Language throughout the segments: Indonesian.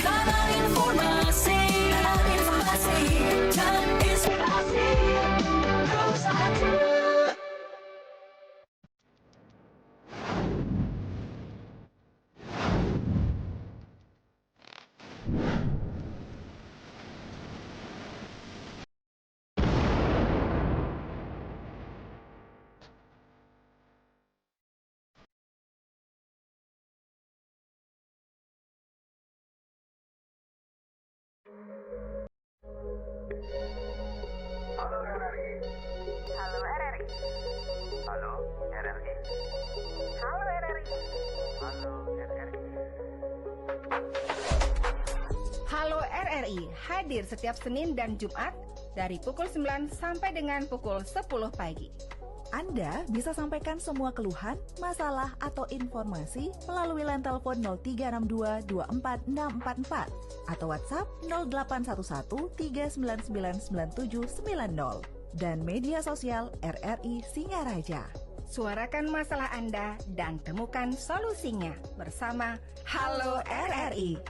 Kanal informasi dan inspirasi terus ada. Halo RRI. Halo RRI. Halo RRI. Halo RRI. Halo RRI. Halo RRI hadir setiap Senin dan Jumat dari pukul 9 sampai dengan pukul 10 pagi. Anda bisa sampaikan semua keluhan, masalah, atau informasi melalui line telepon 0362 24644 atau WhatsApp 0811 399 9790 dan media sosial RRI Singaraja. Suarakan masalah Anda dan temukan solusinya bersama Halo RRI.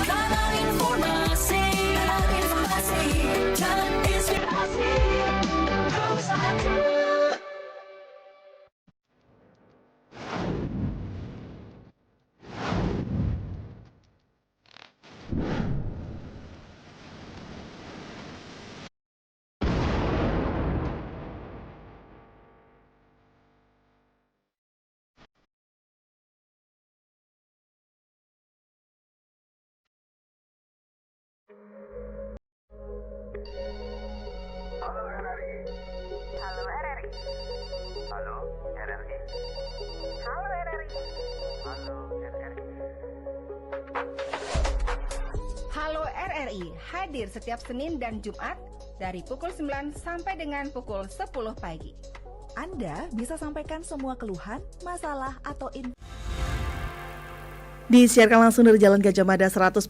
Kanal informasi dan inspirasi terus ada. Halo RRI. Halo RRI. Halo RRI. Halo RRI. Halo RRI. Halo RRI hadir setiap Senin dan Jumat dari pukul 9 sampai dengan pukul 10 pagi. Anda bisa sampaikan semua keluhan, masalah, atau Disiarkan langsung dari Jalan Gajah Mada 144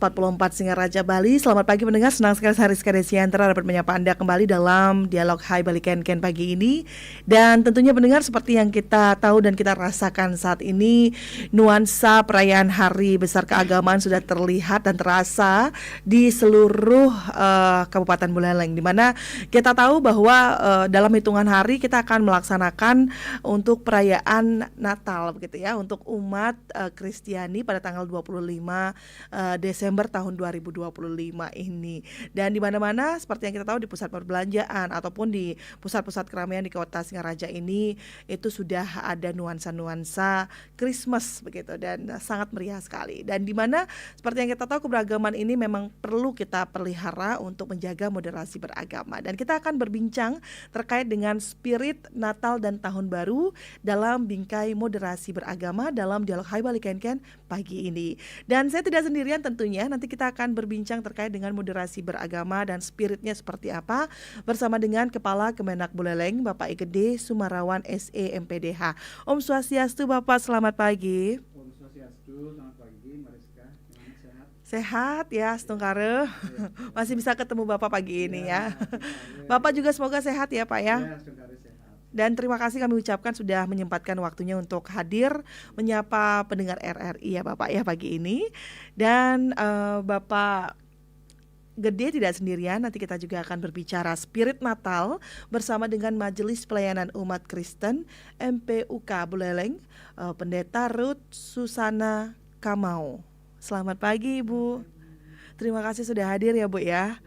Singaraja, Bali. Selamat pagi pendengar, senang sekali saya Rizka Desiantara dapat menyapa Anda kembali dalam Dialog Hai Bali Ken pagi ini. Dan tentunya pendengar, seperti yang kita tahu dan kita rasakan saat ini, nuansa perayaan Hari Besar Keagamaan sudah terlihat dan terasa di seluruh Kabupaten Buleleng, di mana kita tahu bahwa dalam hitungan hari kita akan melaksanakan untuk perayaan Natal begitu ya, untuk umat Kristiani pada tanggal 25 Desember tahun 2025 ini. Dan di mana-mana seperti yang kita tahu di pusat perbelanjaan ataupun di pusat-pusat keramaian di Kota Singaraja ini itu sudah ada nuansa-nuansa Christmas begitu dan sangat meriah sekali. Dan di mana seperti yang kita tahu keberagaman ini memang perlu kita pelihara untuk menjaga moderasi beragama. Dan kita akan berbincang terkait dengan spirit Natal dan Tahun Baru dalam bingkai moderasi beragama dalam Dialog Hai Bali Ken pagi ini. Dan saya tidak sendirian tentunya, nanti kita akan berbincang terkait dengan moderasi beragama dan spiritnya seperti apa bersama dengan Kepala Kemenak Buleleng, Bapak Igede Sumarawan SE MPDH. Om Swastiastu Bapak, selamat pagi. Om Swastiastu, selamat pagi Mariska, gimana sehat? Sehat ya, Stungkare. Masih bisa ketemu Bapak pagi ini ya. Bapak juga semoga sehat ya Pak ya. Ya, Stungkare sehat. Dan terima kasih kami ucapkan sudah menyempatkan waktunya untuk hadir menyapa pendengar RRI ya Bapak ya pagi ini. Dan Bapak Gede tidak sendirian, nanti kita juga akan berbicara spirit Natal bersama dengan Majelis Pelayanan Umat Kristen MPUK Buleleng, Pendeta Ruth Susana Kamau. Selamat pagi Ibu. Terima kasih sudah hadir ya Bu ya.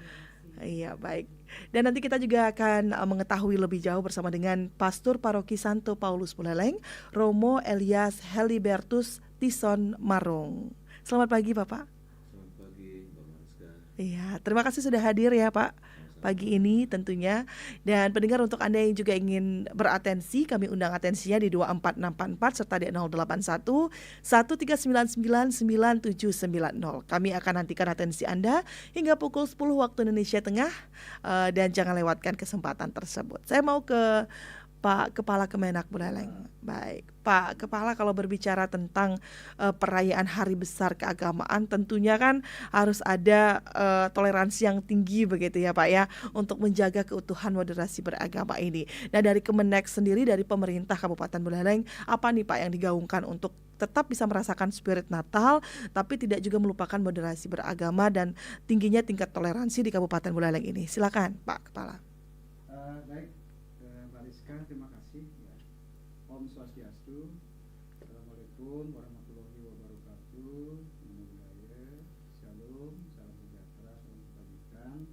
Iya baik. Dan nanti kita juga akan mengetahui lebih jauh bersama dengan Pastor Paroki Santo Paulus Buleleng, Romo Elias Helibertus Tison Marung. Selamat pagi Bapak. Selamat pagi Mbak Mariska. Iya, terima kasih sudah hadir ya Pak pagi ini tentunya. Dan pendengar, untuk Anda yang juga ingin beratensi, kami undang atensinya di 24644 serta di 081 1399 9790. Kami akan nantikan atensi Anda hingga pukul 10 waktu Indonesia Tengah, dan jangan lewatkan kesempatan tersebut. Saya mau ke Pak Kepala Kemenak Buleleng. Baik, Pak Kepala, kalau berbicara tentang perayaan hari besar keagamaan, tentunya kan harus ada toleransi yang tinggi begitu ya Pak ya, untuk menjaga keutuhan moderasi beragama ini. Nah, dari Kemenak sendiri, dari pemerintah Kabupaten Buleleng, apa nih Pak yang digaungkan untuk tetap bisa merasakan spirit Natal, tapi tidak juga melupakan moderasi beragama dan tingginya tingkat toleransi di Kabupaten Buleleng ini? Silakan Pak Kepala. Baik, Mariska, terima kasih. Ya. Om Swastiastu, Assalamualaikum warahmatullahi wabarakatuh. Namo Buddhaya, Shalom, salam sejahtera, salam kebajikan,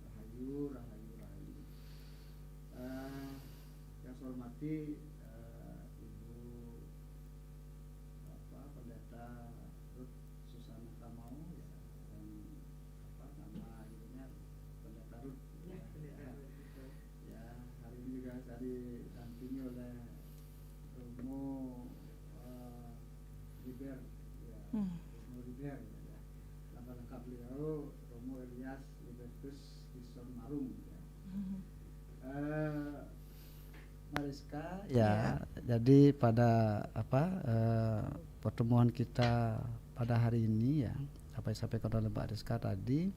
Rahayu, Rahayu, Rahayu. Yang saya hormati Ibu Pendeta Ruth Susana Kamau, ya, dan nama ibunya Pendeta Ruth. Ya, hari ini juga saya didampingi oleh Romo Liber, ya, Romo Liber, ya. Nama lengkap beliau Romo Elias Libertus Tison Marung. Ya. Mariska, ya, jadi pada pertemuan kita pada hari ini, ya, apa yang disampaikan oleh Mbak Mariska tadi,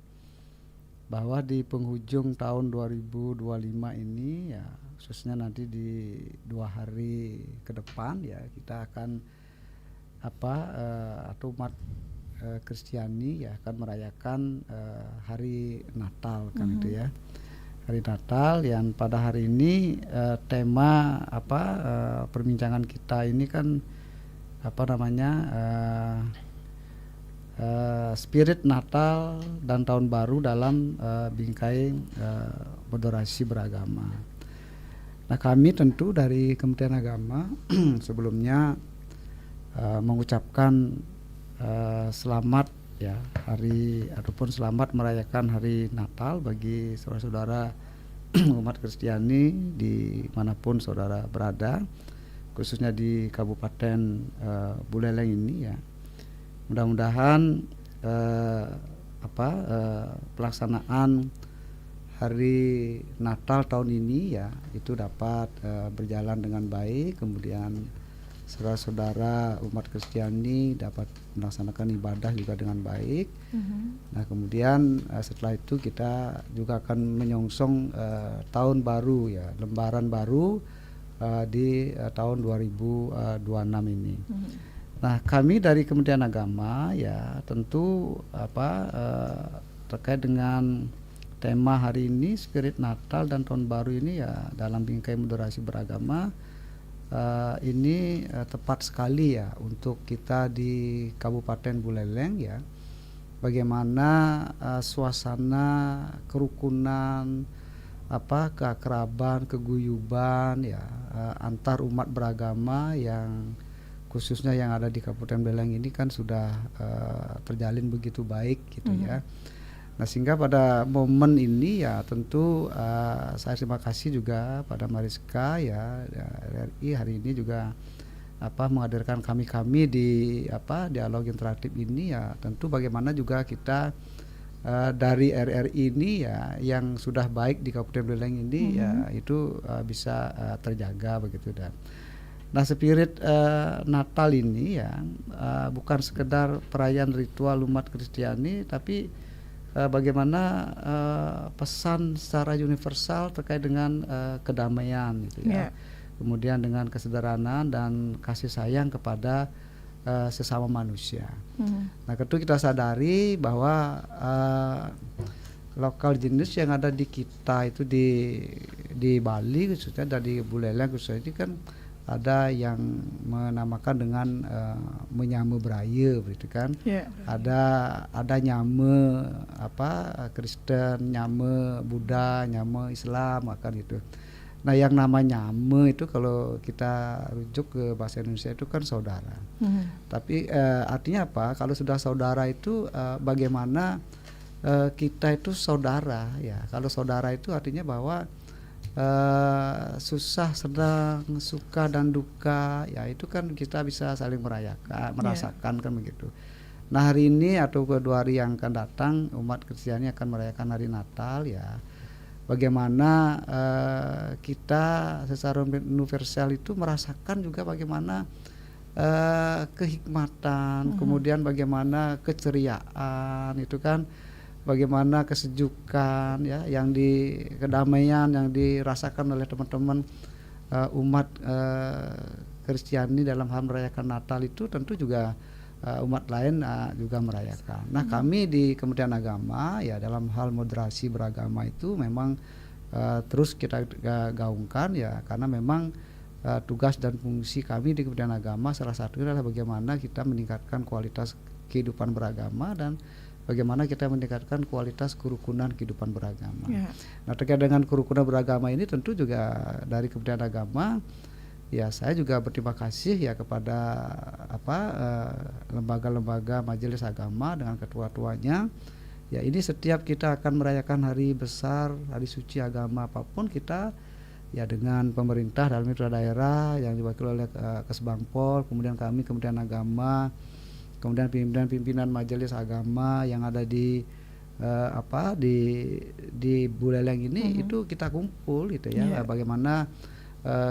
bahwa di penghujung tahun 2025 ini, ya, khususnya nanti di 2 hari ke depan, ya, kita akan atau umat Kristiani, ya, akan merayakan hari Natal kan itu ya. Hari Natal yang pada hari ini tema perbincangan kita ini kan spirit Natal dan Tahun Baru dalam bingkai moderasi beragama. Nah, kami tentu dari Kementerian Agama sebelumnya mengucapkan selamat, ya, hari ataupun selamat merayakan hari Natal bagi saudara-saudara umat Kristiani dimanapun saudara berada, khususnya di Kabupaten Buleleng ini, ya. Mudah-mudahan pelaksanaan hari Natal tahun ini, ya, itu dapat berjalan dengan baik, kemudian saudara-saudara umat Kristiani dapat melaksanakan ibadah juga dengan baik. Nah, kemudian setelah itu kita juga akan menyongsong tahun baru, ya, lembaran baru di tahun 2026 ini. Nah, kami dari Kementerian Agama, ya, tentu terkait dengan tema hari ini, spirit Natal dan Tahun Baru ini, ya, dalam bingkai moderasi beragama, ini tepat sekali, ya, untuk kita di Kabupaten Buleleng, ya, bagaimana suasana kerukunan, keakraban, keguyuban, ya, antar umat beragama yang khususnya yang ada di Kabupaten Buleleng ini kan sudah terjalin begitu baik gitu, ya. Nah, sehingga pada momen ini, ya, tentu saya terima kasih juga pada Mariska, ya, RRI hari ini juga menghadirkan kami di dialog interaktif ini, ya tentu bagaimana juga kita dari RRI ini ya yang sudah baik di Kabupaten Buleleng ini ya itu bisa terjaga begitu. Dan nah spirit Natal ini ya bukan sekedar perayaan ritual umat Kristiani, tapi bagaimana pesan secara universal terkait dengan kedamaian gitu ya. Kemudian dengan kesederhanaan dan kasih sayang kepada sesama manusia. Nah, tentu kita sadari bahwa lokal jenis yang ada di kita itu di Bali khususnya dari Buleleng khususnya ini kan ada yang menamakan dengan menyame Braya begitu kan. Ada nyame Kristen, nyame Buddha, nyame Islam akan itu. Nah, yang nama nyame itu kalau kita rujuk ke bahasa Indonesia itu kan saudara. Tapi artinya apa? Kalau sudah saudara itu bagaimana kita itu saudara ya. Kalau saudara itu artinya bahwa susah, senang, suka dan duka ya itu kan kita bisa saling merasakan kan begitu. Nah, hari ini atau kedua hari yang akan datang umat Kristiani akan merayakan hari Natal ya. Bagaimana kita secara universal itu merasakan juga bagaimana kehikmatan, kemudian bagaimana keceriaan itu kan, bagaimana kesejukan ya, yang kedamaian yang dirasakan oleh teman-teman umat Kristiani dalam hal merayakan Natal itu tentu juga umat lain juga merayakan. Nah, kami di Kementerian Agama ya dalam hal moderasi beragama itu memang terus kita gaungkan ya, karena memang tugas dan fungsi kami di Kementerian Agama salah satunya adalah bagaimana kita meningkatkan kualitas kehidupan beragama dan bagaimana kita meningkatkan kualitas kerukunan kehidupan beragama. Nah, terkait dengan kerukunan beragama ini tentu juga dari Kementerian Agama ya saya juga berterima kasih ya kepada lembaga-lembaga majelis agama dengan ketua-tuanya. Ya, ini setiap kita akan merayakan hari besar, hari suci agama apapun, kita ya dengan pemerintah dalam itu daerah yang diwakili oleh Kesbangpol, kemudian kami Kementerian Agama, kemudian pimpinan majelis agama yang ada di Buleleng ini itu kita kumpul gitu ya. Bagaimana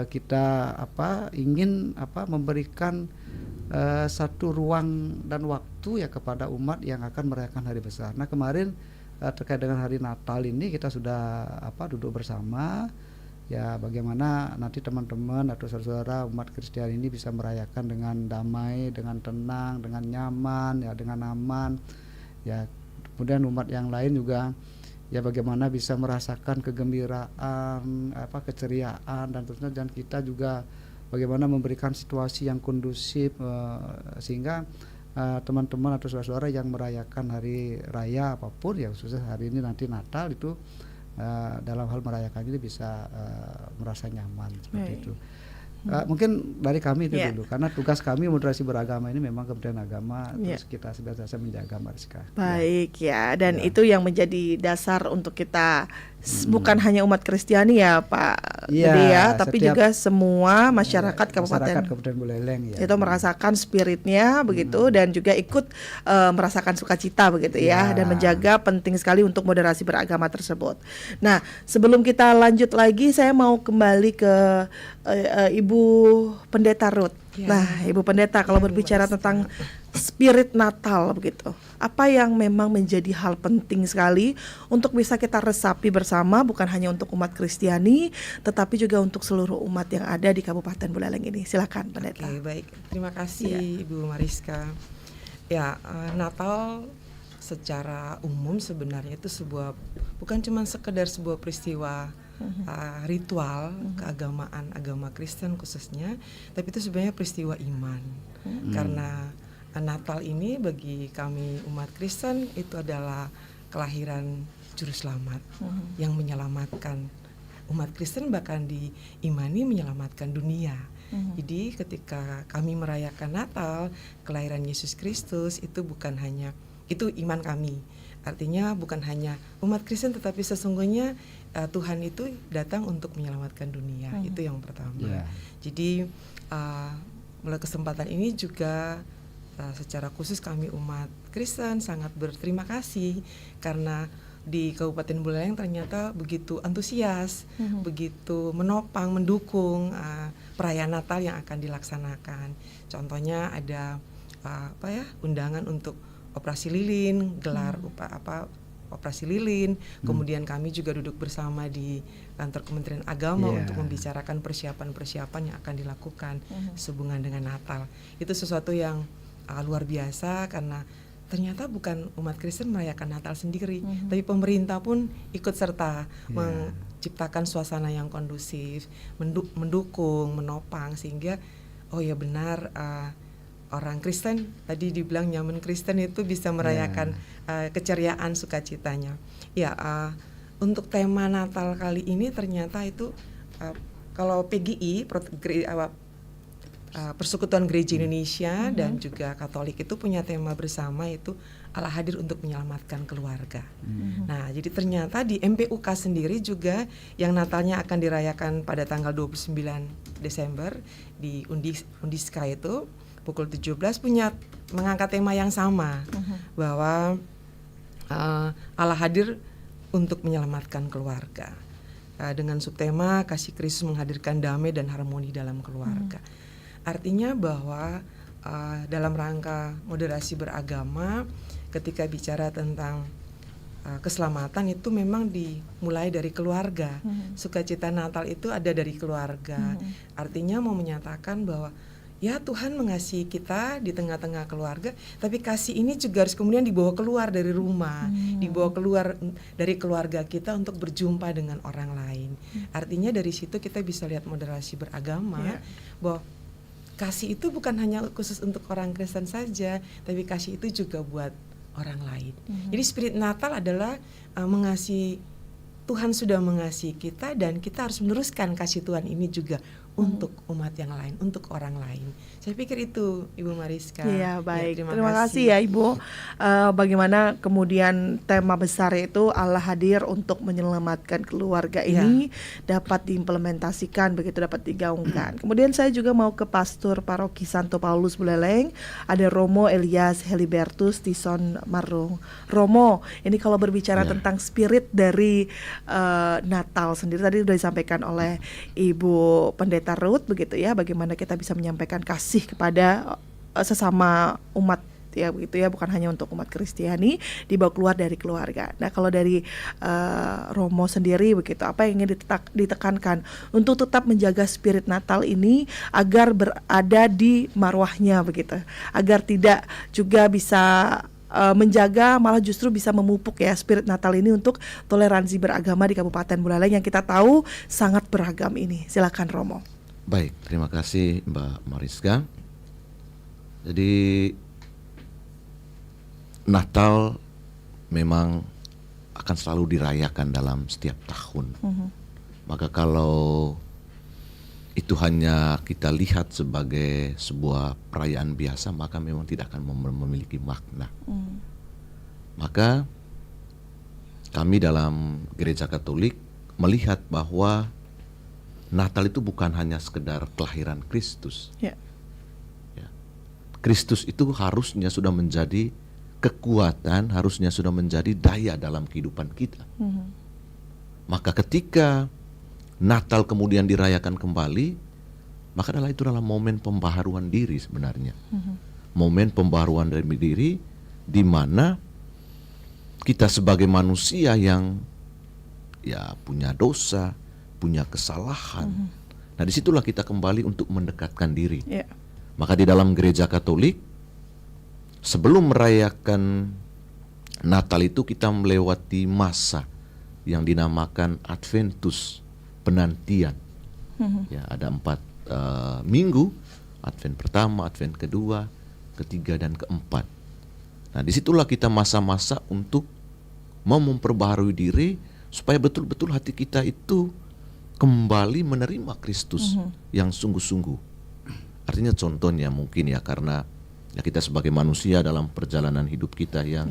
kita ingin memberikan satu ruang dan waktu ya kepada umat yang akan merayakan hari besar. Nah, kemarin terkait dengan hari Natal ini kita sudah duduk bersama ya, bagaimana nanti teman-teman atau saudara umat Kristiani ini bisa merayakan dengan damai, dengan tenang, dengan nyaman ya, dengan aman ya. Kemudian umat yang lain juga ya bagaimana bisa merasakan kegembiraan, keceriaan dan tentunya, dan kita juga bagaimana memberikan situasi yang kondusif sehingga teman-teman atau saudara-saudara yang merayakan hari raya apapun ya, khususnya hari ini nanti Natal itu dalam hal merayakan ini bisa merasa nyaman seperti itu. Mungkin dari kami itu dulu, karena tugas kami moderasi beragama ini memang Kementerian Agama terus kita senantiasa menjaga Mariska. Baik dan itu yang menjadi dasar untuk kita bukan hanya umat Kristiani ya Pak Budi ya, tapi juga semua masyarakat Kabupaten Buleleng ya. Itu merasakan spiritnya begitu dan juga ikut merasakan sukacita begitu ya, dan menjaga penting sekali untuk moderasi beragama tersebut. Nah, sebelum kita lanjut lagi saya mau kembali ke Ibu Pendeta Ruth. Nah, Ibu Pendeta, kalau berbicara tentang spirit Natal begitu, apa yang memang menjadi hal penting sekali untuk bisa kita resapi bersama, bukan hanya untuk umat Kristiani, tetapi juga untuk seluruh umat yang ada di Kabupaten Buleleng ini. Silakan, Pendeta. Oke, baik. Terima kasih Ibu Mariska. Ya, Natal secara umum sebenarnya itu bukan cuma sekedar sebuah peristiwa ritual keagamaan, agama Kristen khususnya, tapi itu sebenarnya peristiwa iman. Karena Natal ini bagi kami umat Kristen itu adalah kelahiran juru selamat yang menyelamatkan umat Kristen, bahkan diimani menyelamatkan dunia. Jadi ketika kami merayakan Natal, kelahiran Yesus Kristus itu bukan hanya itu iman kami. Artinya bukan hanya umat Kristen, tetapi sesungguhnya Tuhan itu datang untuk menyelamatkan dunia. Itu yang pertama. Jadi melalui kesempatan ini juga secara khusus kami umat Kristen sangat berterima kasih karena di Kabupaten Buleleng ternyata begitu antusias, begitu menopang, mendukung perayaan Natal yang akan dilaksanakan. Contohnya ada undangan untuk operasi lilin, gelar operasi lilin. Kemudian kami juga duduk bersama di kantor Kementerian Agama untuk membicarakan persiapan-persiapan yang akan dilakukan sehubungan dengan Natal. Itu sesuatu yang luar biasa karena ternyata bukan umat Kristen merayakan Natal sendiri, tapi pemerintah pun ikut serta menciptakan suasana yang kondusif, mendukung, menopang sehingga benar orang Kristen tadi dibilang nyaman Kristen itu bisa merayakan keceriaan sukacitanya. Untuk tema Natal kali ini ternyata itu kalau PGI Persekutuan Gereja Indonesia dan juga Katolik itu punya tema bersama yaitu Allah hadir untuk menyelamatkan keluarga. Nah, jadi ternyata di MPUK sendiri juga yang Natalnya akan dirayakan pada tanggal 29 Desember di Undiska itu pukul 17 mengangkat tema yang sama bahwa Allah hadir untuk menyelamatkan keluarga dengan subtema kasih Kristus menghadirkan damai dan harmoni dalam keluarga. Artinya bahwa dalam rangka moderasi beragama ketika bicara tentang keselamatan itu memang dimulai dari keluarga. Sukacita Natal itu ada dari keluarga. Artinya mau menyatakan bahwa ya Tuhan mengasihi kita di tengah-tengah keluarga, tapi kasih ini juga harus kemudian dibawa keluar dari rumah, dibawa keluar dari keluarga kita untuk berjumpa dengan orang lain. Artinya dari situ kita bisa lihat moderasi beragama bahwa kasih itu bukan hanya khusus untuk orang Kristen saja, tapi kasih itu juga buat orang lain. Jadi spirit Natal adalah mengasihi, Tuhan sudah mengasihi kita dan kita harus meneruskan kasih Tuhan ini juga untuk umat yang lain, untuk orang lain. Saya pikir itu Ibu Mariska. Iya, baik. Ya, terima kasih ya Ibu. Bagaimana kemudian tema besar itu Allah hadir untuk menyelamatkan keluarga ini dapat diimplementasikan, begitu dapat digaungkan. Kemudian saya juga mau ke Pastor Paroki Santo Paulus Buleleng, ada Romo Elias Helibertus Tison Marung. Romo, ini kalau berbicara tentang spirit dari Natal sendiri tadi sudah disampaikan oleh Ibu Pendeta Ruth begitu ya, bagaimana kita bisa menyampaikan kasih kepada sesama umat ya begitu ya, bukan hanya untuk umat Kristiani, dibawa keluar dari keluarga. Nah, kalau dari Romo sendiri begitu, apa yang ingin ditekankan untuk tetap menjaga spirit Natal ini agar berada di marwahnya begitu, agar tidak juga bisa menjaga, malah justru bisa memupuk ya spirit Natal ini untuk toleransi beragama di Kabupaten Buleleng yang kita tahu sangat beragam ini. Silakan Romo. Baik, terima kasih Mbak Mariska. Jadi Natal memang akan selalu dirayakan dalam setiap tahun. Maka kalau itu hanya kita lihat sebagai sebuah perayaan biasa, maka memang tidak akan memiliki makna. Maka kami dalam Gereja Katolik melihat bahwa Natal itu bukan hanya sekedar kelahiran Kristus. Kristus itu harusnya sudah menjadi kekuatan, harusnya sudah menjadi daya dalam kehidupan kita. Maka ketika Natal kemudian dirayakan kembali, maka itu adalah momen pembaharuan diri sebenarnya. Momen pembaharuan dari diri di mana kita sebagai manusia yang punya dosa, punya kesalahan. Nah, disitulah kita kembali untuk mendekatkan diri. Maka di dalam Gereja Katolik, sebelum merayakan Natal itu kita melewati masa yang dinamakan Adventus, penantian. Ada 4 minggu, Advent pertama, Advent kedua, ketiga dan keempat. Nah, disitulah kita masa-masa untuk mau memperbaharui diri supaya betul-betul hati kita itu kembali menerima Kristus yang sungguh-sungguh. Artinya contohnya mungkin karena kita sebagai manusia dalam perjalanan hidup kita yang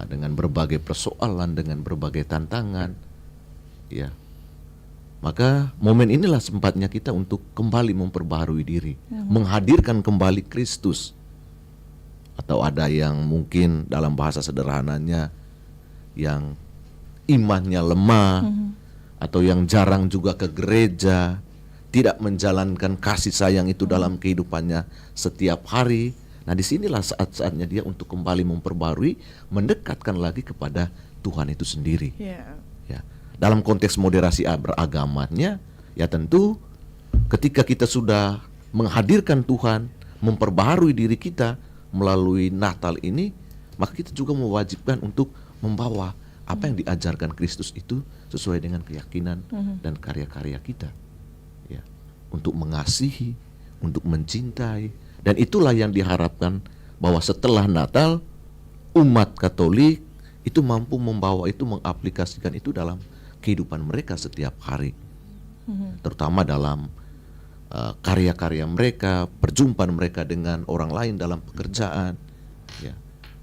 dengan berbagai persoalan, dengan berbagai tantangan, Maka momen inilah sempatnya kita untuk kembali memperbaharui diri, menghadirkan kembali Kristus. Atau ada yang mungkin dalam bahasa sederhananya yang imannya lemah, atau yang jarang juga ke gereja, tidak menjalankan kasih sayang itu dalam kehidupannya setiap hari. Nah, disinilah saat-saatnya dia untuk kembali memperbarui, mendekatkan lagi kepada Tuhan itu sendiri. Ya. Ya, dalam konteks moderasi beragamanya, ya tentu ketika kita sudah menghadirkan Tuhan, memperbaharui diri kita melalui Natal ini, maka kita juga mewajibkan untuk membawa apa yang diajarkan Kristus itu sesuai dengan keyakinan dan karya-karya kita. Ya, untuk mengasihi, untuk mencintai, dan itulah yang diharapkan bahwa setelah Natal umat Katolik itu mampu membawa itu, mengaplikasikan itu dalam kehidupan mereka setiap hari, terutama dalam karya-karya mereka, perjumpaan mereka dengan orang lain dalam pekerjaan, ya,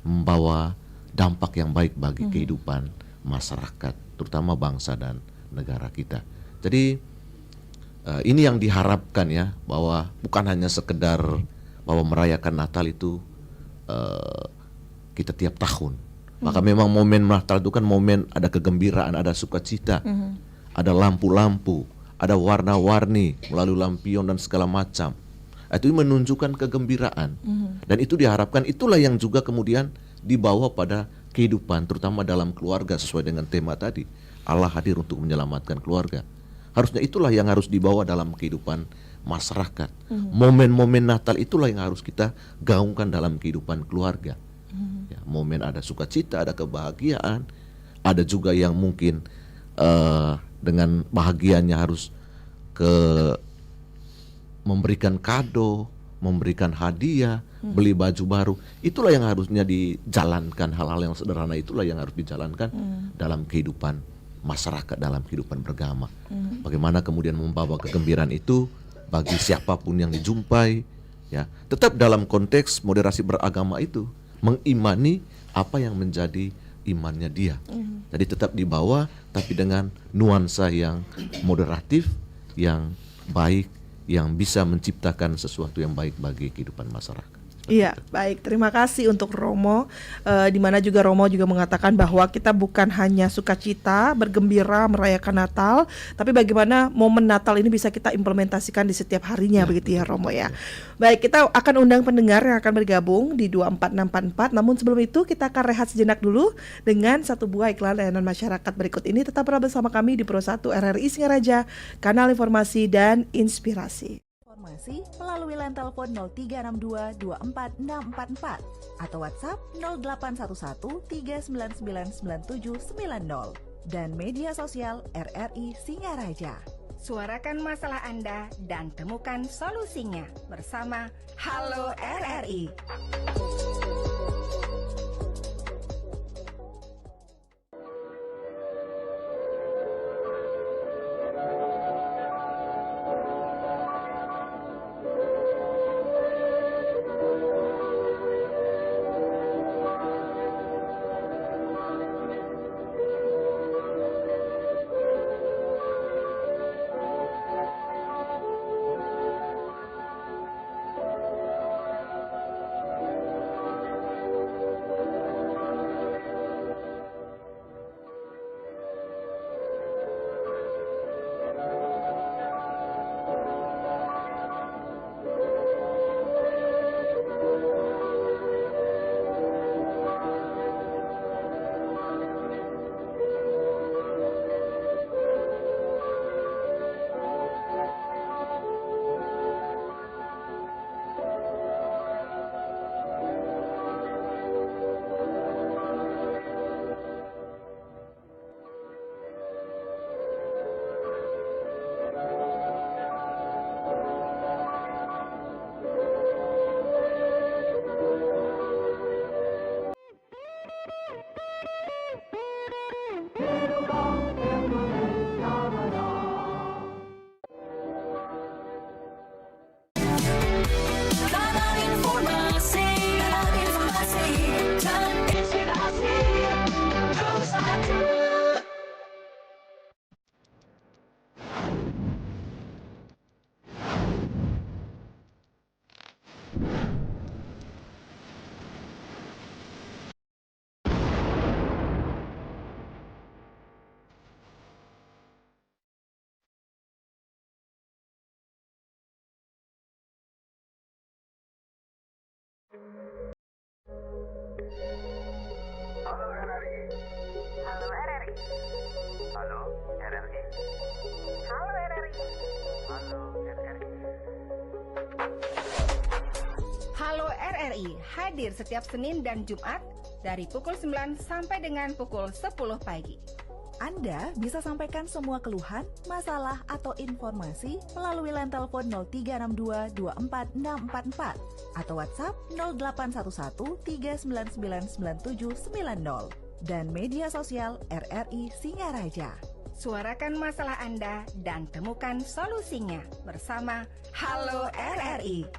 membawa dampak yang baik bagi kehidupan masyarakat, terutama bangsa dan negara kita. Jadi ini yang diharapkan ya, bahwa bukan hanya sekedar bahwa merayakan Natal itu kita tiap tahun. Maka memang momen Natal itu kan momen ada kegembiraan, ada sukacita, ada lampu-lampu, ada warna-warni melalui lampion dan segala macam. Itu menunjukkan kegembiraan. Dan itu diharapkan, itulah yang juga kemudian dibawa pada kehidupan, terutama dalam keluarga, sesuai dengan tema tadi. Allah hadir untuk menyelamatkan keluarga. Harusnya itulah yang harus dibawa dalam kehidupan masyarakat. Momen-momen Natal itulah yang harus kita gaungkan dalam kehidupan keluarga. Ya, momen ada sukacita, ada kebahagiaan, ada juga yang mungkin dengan bahagianya harus memberikan kado, memberikan hadiah, beli baju baru. Itulah yang harusnya dijalankan, hal-hal yang sederhana itulah yang harus dijalankan dalam kehidupan masyarakat, dalam kehidupan beragama. Bagaimana kemudian membawa kegembiraan itu bagi siapapun yang dijumpai, ya, tetap dalam konteks moderasi beragama itu, mengimani apa yang menjadi imannya dia. Jadi tetap dibawa, tapi dengan nuansa yang moderatif, yang baik, yang bisa menciptakan sesuatu yang baik bagi kehidupan masyarakat. Iya, baik. Terima kasih untuk Romo, di mana juga Romo juga mengatakan bahwa kita bukan hanya sukacita, bergembira, merayakan Natal, tapi bagaimana momen Natal ini bisa kita implementasikan di setiap harinya, begitu ya Romo ya. Baik, kita akan undang pendengar yang akan bergabung di 24644. Namun sebelum itu kita akan rehat sejenak dulu dengan satu buah iklan layanan masyarakat berikut ini. Tetap bersama kami di Pro 1 RRI Singaraja, kanal informasi dan inspirasi. Informasi melalui line telepon 0362 24644 atau WhatsApp 0811 3999790 dan media sosial RRI Singaraja. Suarakan masalah Anda dan temukan solusinya bersama Halo RRI. Halo RRI. Halo RRI. Halo RRI. Halo RRI hadir setiap Senin dan Jumat dari pukul 9 sampai dengan pukul 10 pagi. Anda bisa sampaikan semua keluhan, masalah, atau informasi melalui line telepon 0362 24644 atau WhatsApp 0811 3999790 dan media sosial RRI Singaraja. Suarakan masalah Anda dan temukan solusinya bersama Halo RRI.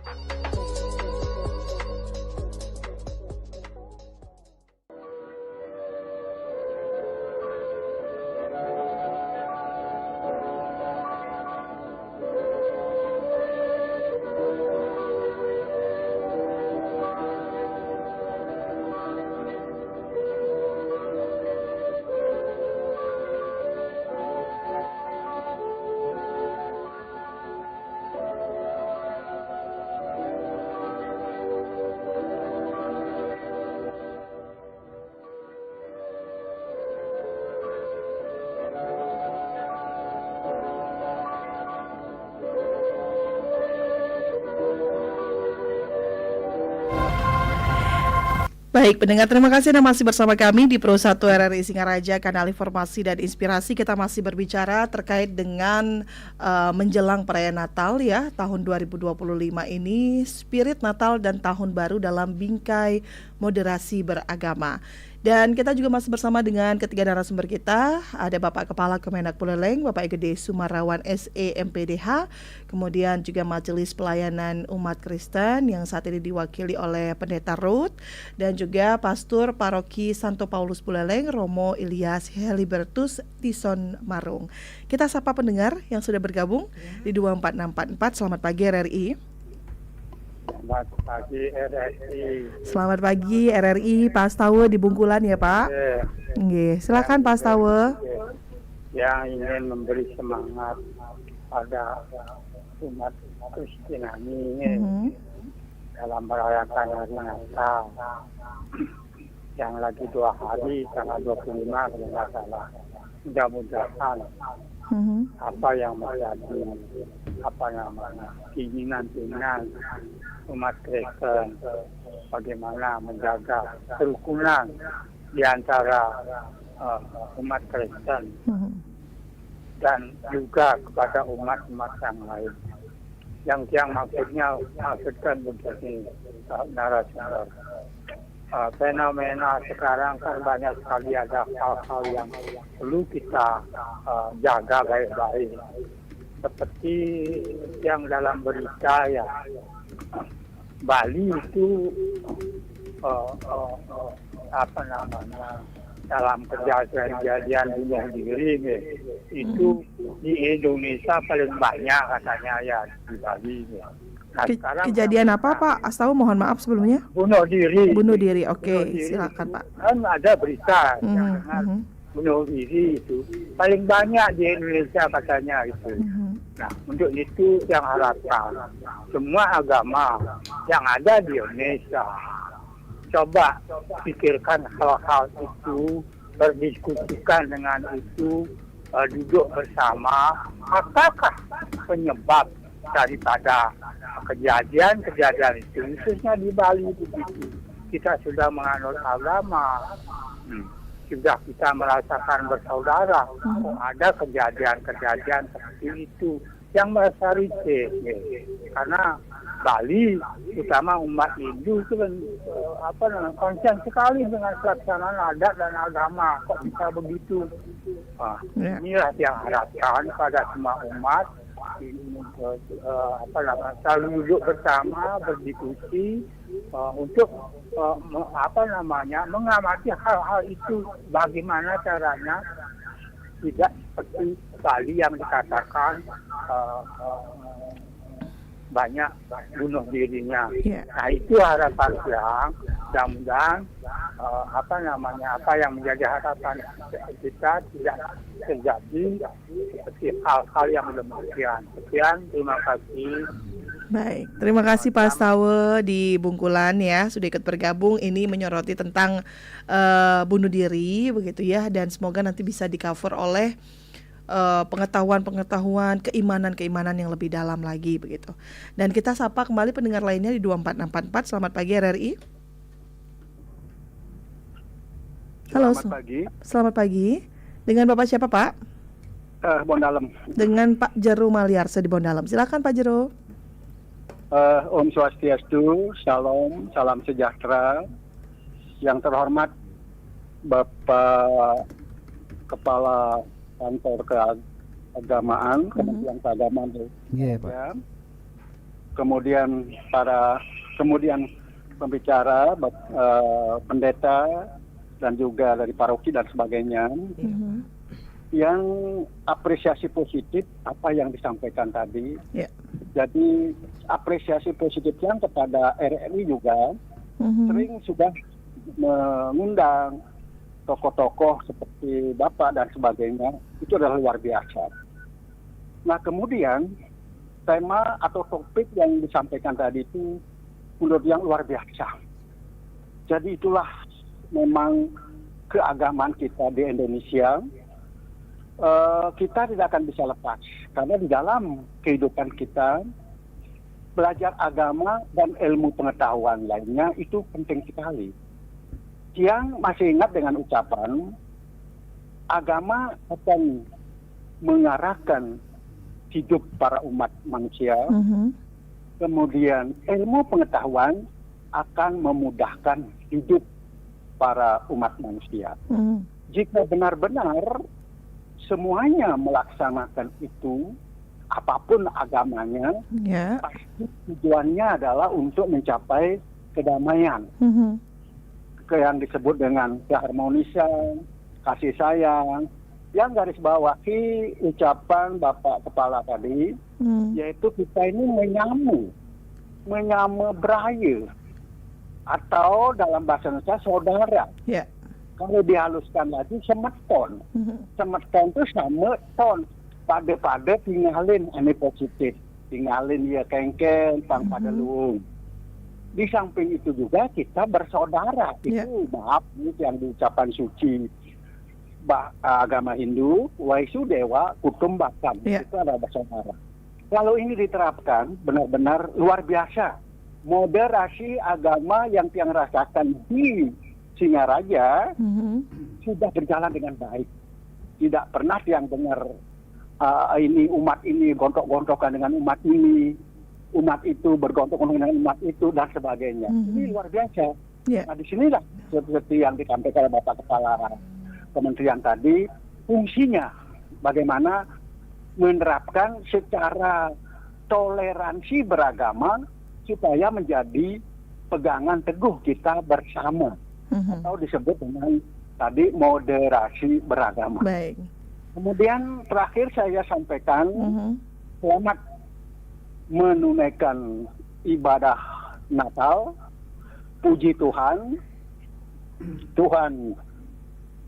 Baik, pendengar, terima kasih Anda masih bersama kami di Pro 1 RRI Singaraja, kanal informasi dan inspirasi. Kita masih berbicara terkait dengan menjelang perayaan Natal ya, tahun 2025 ini, spirit Natal dan Tahun Baru dalam bingkai moderasi beragama. Dan kita juga masih bersama dengan ketiga narasumber kita. Ada Bapak Kepala Kemenak Buleleng, Bapak Gede Sumarawan SE MPDH, kemudian juga Majelis Pelayanan Umat Kristen yang saat ini diwakili oleh Pendeta Ruth, dan juga Pastor Paroki Santo Paulus Buleleng, Romo Ilyas Helibertus Tison Marung. Kita sapa pendengar yang sudah bergabung di 24644. Selamat pagi RRI. Selamat pagi RRI. Selamat pagi RRI, Pak Astawa di Bungkulan ya Pak. Nggih, silakan Pak Astawa. Yang ingin memberi semangat pada umat Kristen ini dalam merayakan hari Natal yang lagi 2 hari, tanggal 25 kalau nggak salah. Mudah-mudahan apa yang menjadi keinginan umat Kristen, bagaimana menjaga kerukunan di antara umat Kristen dan juga kepada umat-umat yang lain. Yang maksudkan begini, narasumber. Fenomena sekarang kan banyak sekali ada hal-hal yang perlu kita jaga baik-baik. Seperti yang dalam berita ya, Bali itu dalam kejadian bunuh diri itu di Indonesia paling banyak katanya ya di Bali. Nah, kejadian apa Pak Astawa, mohon maaf sebelumnya? Bunuh diri. Oke, silakan Pak. Kan ada berita yang bunuh diri itu paling banyak di Indonesia katanya itu. Nah, untuk itu yang harapkan semua agama yang ada di Indonesia coba pikirkan hal-hal itu, berdiskusikan dengan itu, duduk bersama, apakah penyebab daripada kejadian itu, khususnya di Bali begitu. Kita sudah menganut agama, sudah kita merasakan bersaudara. Ada kejadian-kejadian seperti itu yang merasa risih, karena Bali, terutama umat Hindu itu konsen sekali dengan pelaksanaan adat dan agama. Kok bisa begitu? Inilah yang harapkan pada semua umat, selalu duduk bersama, berdiskusi untuk mengamati hal-hal itu, bagaimana caranya tidak seperti Bali yang dikatakan banyak bunuh dirinya. Nah, itu harapan yang mudah-mudahan apa yang menjadi harapan kita tidak terjadi seperti hal-hal yang demikian. Sekian, terima kasih. Baik, terima kasih Pak Stawe di Bungkulan ya sudah ikut bergabung. Ini menyoroti tentang bunuh diri begitu ya, dan semoga nanti bisa di-cover oleh pengetahuan-pengetahuan, keimanan-keimanan yang lebih dalam lagi begitu. Dan kita sapa kembali pendengar lainnya di 24644. Selamat pagi RRI. Halo. Selamat pagi. Selamat pagi. Dengan Bapak siapa Pak? Bondalem. Dengan Pak Jero Maliarse di Bondalem. Silakan Pak Jero. Om Swastiastu, Shalom, salam sejahtera. Yang terhormat Bapak Kepala Kantor Keagamaan, Kementerian Keagamaan. Iya, Pak. Kemudian pembicara, pendeta, dan juga dari paroki dan sebagainya. Yang apresiasi positif apa yang disampaikan tadi. Jadi apresiasi positifnya kepada RRI juga sering sudah mengundang tokoh-tokoh seperti Bapak dan sebagainya. Itu adalah luar biasa. Nah kemudian tema atau topik yang disampaikan tadi itu menurut yang luar biasa. Jadi itulah memang keagamaan kita di Indonesia. Kita tidak akan bisa lepas karena di dalam kehidupan kita belajar agama dan ilmu pengetahuan lainnya itu penting sekali. Yang masih ingat dengan ucapan agama akan mengarahkan hidup para umat manusia, kemudian ilmu pengetahuan akan memudahkan hidup para umat manusia. Jika benar-benar semuanya melaksanakan itu, apapun agamanya, pasti tujuannya adalah untuk mencapai kedamaian. Yang disebut dengan keharmonisan, kasih sayang, yang garis bawahi ucapan Bapak Kepala tadi, yaitu kita ini menyamu beraya, atau dalam bahasa Indonesia saudara. Kalau dihaluskan lagi semeton. Semeton itu sama ton. Pada tinggalin ini positif. Tinggalin ya kengken, pang pada luung. Di samping itu juga kita bersaudara. Itu maaf yang diucapan suci agama Hindu, Waisudewa Kutumbakam. Itu adalah bersaudara. Kalau ini diterapkan benar-benar luar biasa. Moderasi agama yang tiang rasakan di Singaraja sudah berjalan dengan baik. Tidak pernah yang dengar ini umat ini gontok-gontokan dengan umat ini, umat itu bergontok-gontokan dengan umat itu dan sebagainya. Ini luar biasa. Nah disinilah seperti yang disampaikan oleh Bapak Kepala Kementerian tadi, fungsinya bagaimana menerapkan secara toleransi beragama supaya menjadi pegangan teguh kita bersama. Atau disebut dengan tadi moderasi beragama. Baik. Kemudian terakhir saya sampaikan selamat menunaikan ibadah Natal. Puji Tuhan, Tuhan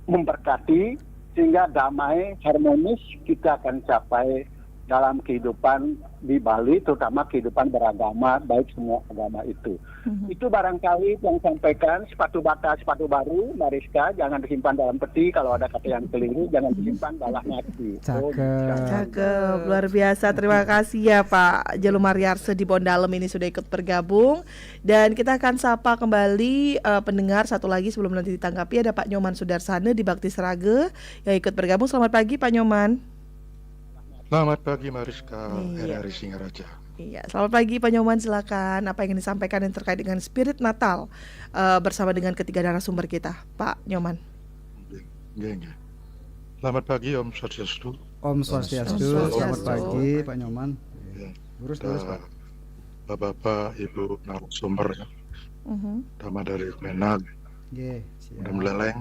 memberkati sehingga damai harmonis kita akan capai dalam kehidupan di Bali, terutama kehidupan beragama, baik semua agama itu. Itu barangkali yang sampaikan, sepatu bata, sepatu baru, Mariska, jangan disimpan dalam peti, kalau ada kata yang keliru, jangan disimpan dalam hati. Cakep, luar biasa. Terima kasih ya Pak Jelo Maliarse di Bondalem ini sudah ikut bergabung. Dan kita akan sapa kembali pendengar satu lagi sebelum nanti ditanggapi, ada Pak Nyoman Sudarsana di Bakti Srage yang ikut bergabung. Selamat pagi Pak Nyoman. Selamat pagi Mariska, RRI Singaraja. Iya, selamat pagi Pak Nyoman, silakan. Apa yang ingin disampaikan yang terkait dengan spirit Natal bersama dengan ketiga narasumber kita, Pak Nyoman. Selamat pagi Om Swastiastu. Om Swastiastu. Selamat pagi Pak Nyoman. Lurus Pak. Bapak, Ibu narasumber ya. Pertama dari Menag, ada Meleleng,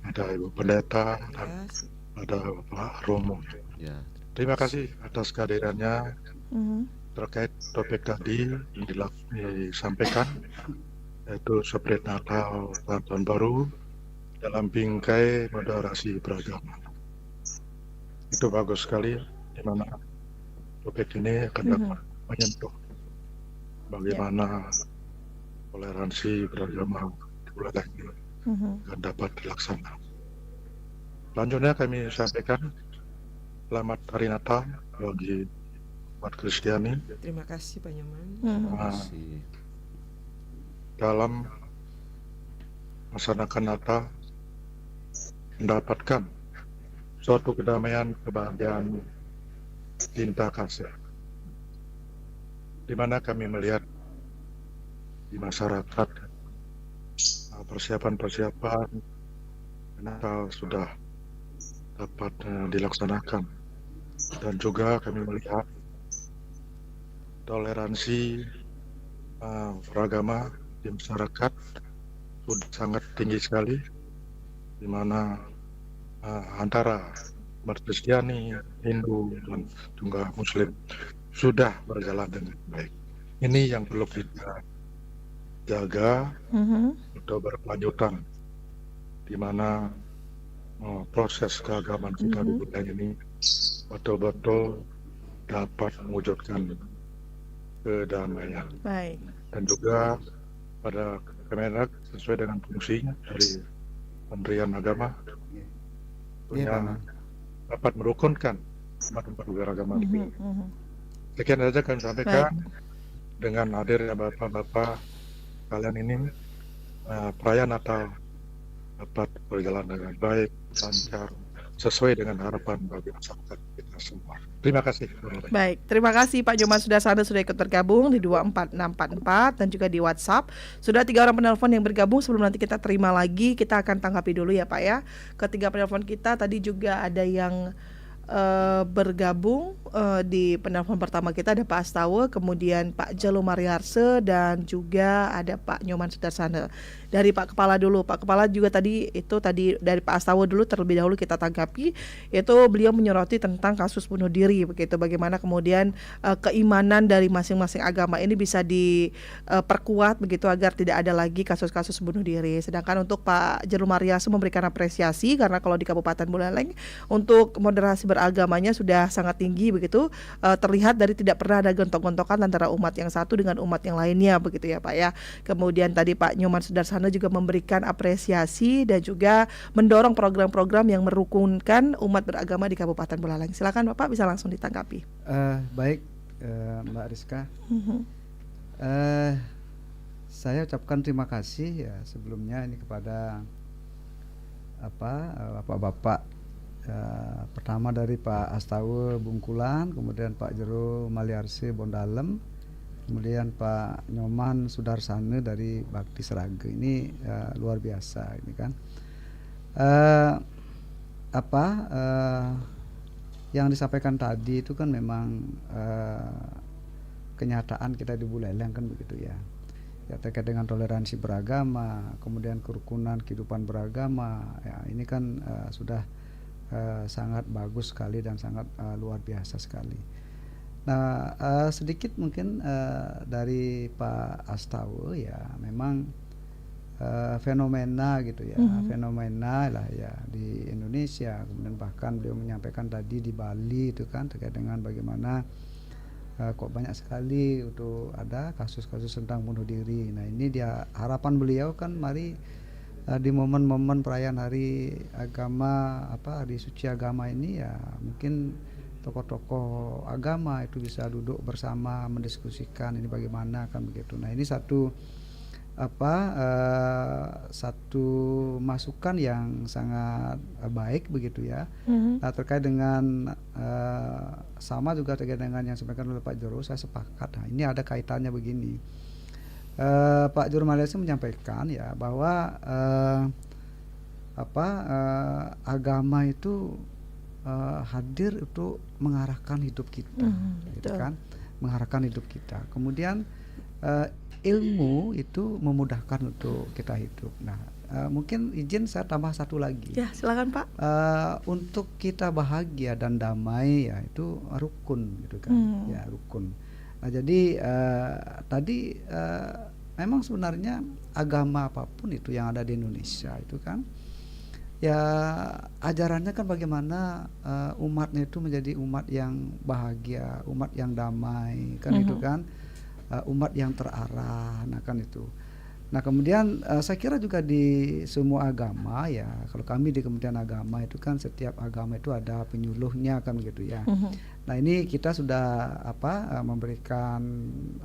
ada Ibu Pendeta, ada Bapak Romo. Terima kasih atas kehadirannya terkait topik tadi yang disampaikan, yaitu spirit Natal dan Tahun Baru dalam bingkai moderasi beragama. Itu bagus sekali, di mana topik ini akan dapat menyentuh bagaimana toleransi beragama di Buleleng ini akan dapat dilaksanakan. Selanjutnya kami sampaikan selamat Hari Natal bagi umat Kristiani. Terima kasih Pak Nyoman. Dalam melaksanakan Natal mendapatkan suatu kedamaian, kebahagiaan, cinta kasih, di mana kami melihat di masyarakat persiapan Natal sudah dapat dilaksanakan, dan juga kami melihat toleransi beragama di masyarakat sudah sangat tinggi sekali, di mana antara umat Kristiani, Hindu, dan juga Muslim sudah berjalan dengan baik. Ini yang perlu kita jaga untuk berkelanjutan, di mana proses keagamaan kita di Buleleng ini betul-betul dapat mewujudkan kedamaian. Baik. Dan juga pada Kemenak sesuai dengan fungsinya dari Kementerian Agama, yang dapat merukunkan umat-umat beragama. Sekian saja kami sampaikan. Dengan hadirnya Bapak-Bapak kalian ini, perayaan Natal dapat berjalan dengan baik, lancar, sesuai dengan harapan bagi masyarakat kita semua. Terima kasih. Baik, terima kasih Pak Nyoman Sudarsana sudah ikut bergabung di 24644 dan juga di WhatsApp. Sudah 3 orang penelpon yang bergabung. Sebelum nanti kita terima lagi, kita akan tanggapi dulu ya Pak ya. Ketiga penelpon kita tadi juga ada yang bergabung di penelpon pertama kita, ada Pak Astawa, kemudian Pak Jalo Mariarse, dan juga ada Pak Nyoman Sudarsana. Dari Pak Kepala dulu, Pak Kepala juga tadi dari Pak Astawa dulu terlebih dahulu kita tanggapi, itu beliau menyoroti tentang kasus bunuh diri, begitu, bagaimana kemudian keimanan dari masing-masing agama ini bisa diperkuat begitu agar tidak ada lagi kasus-kasus bunuh diri. Sedangkan untuk Pak Jalo Mariarse memberikan apresiasi karena kalau di Kabupaten Buleleng untuk moderasi beragamanya sudah sangat tinggi begitu, terlihat dari tidak pernah ada gontok-gontokan antara umat yang satu dengan umat yang lainnya begitu ya Pak ya. Kemudian tadi Pak Nyoman Sudarsana juga memberikan apresiasi dan juga mendorong program-program yang merukunkan umat beragama di Kabupaten Buleleng. Silakan Bapak bisa langsung ditanggapi. Baik Mbak Rizka, saya ucapkan terima kasih ya sebelumnya ini kepada bapak-bapak. Pertama dari Pak Astawa Bungkulan, kemudian Pak Jero Mariarse Bondalem, kemudian Pak Nyoman Sudarsana dari Bakti Seraga. Ini luar biasa ini kan. Yang disampaikan tadi itu kan memang kenyataan kita di Buleleng kan begitu ya. Ya, terkait dengan toleransi beragama, kemudian kerukunan kehidupan beragama, ya ini kan sudah sangat bagus sekali dan sangat luar biasa sekali. Nah, sedikit mungkin dari Pak Astawa ya, memang fenomena gitu ya, fenomena lah ya di Indonesia. Kemudian bahkan beliau menyampaikan tadi di Bali itu kan terkait dengan bagaimana kok banyak sekali itu ada kasus-kasus tentang bunuh diri. Nah, ini dia harapan beliau kan, mari di momen-momen perayaan hari agama, hari suci agama ini ya mungkin tokoh-tokoh agama itu bisa duduk bersama mendiskusikan ini bagaimana kan begitu. Nah, ini satu masukan yang sangat baik begitu ya. Nah, terkait dengan sama juga terkait dengan yang disampaikan oleh Pak Jero, saya sepakat. Nah, ini ada kaitannya begini. Pak Jero Mariarse menyampaikan ya bahwa agama itu hadir untuk mengarahkan hidup kita, gitu kan, mengarahkan hidup kita. Kemudian ilmu itu memudahkan untuk kita hidup. Nah, mungkin izin saya tambah satu lagi. Ya, silakan Pak. Untuk kita bahagia dan damai ya itu rukun, gitu kan, ya rukun. Nah, jadi tadi memang sebenarnya agama apapun itu yang ada di Indonesia itu kan, ya ajarannya kan bagaimana umatnya itu menjadi umat yang bahagia, umat yang damai kan itu kan. umat yang terarah. Nah kan itu. Nah kemudian saya kira juga di semua agama ya, kalau kami di Kementerian Agama itu kan setiap agama itu ada penyuluhnya kan gitu ya. Nah ini kita sudah memberikan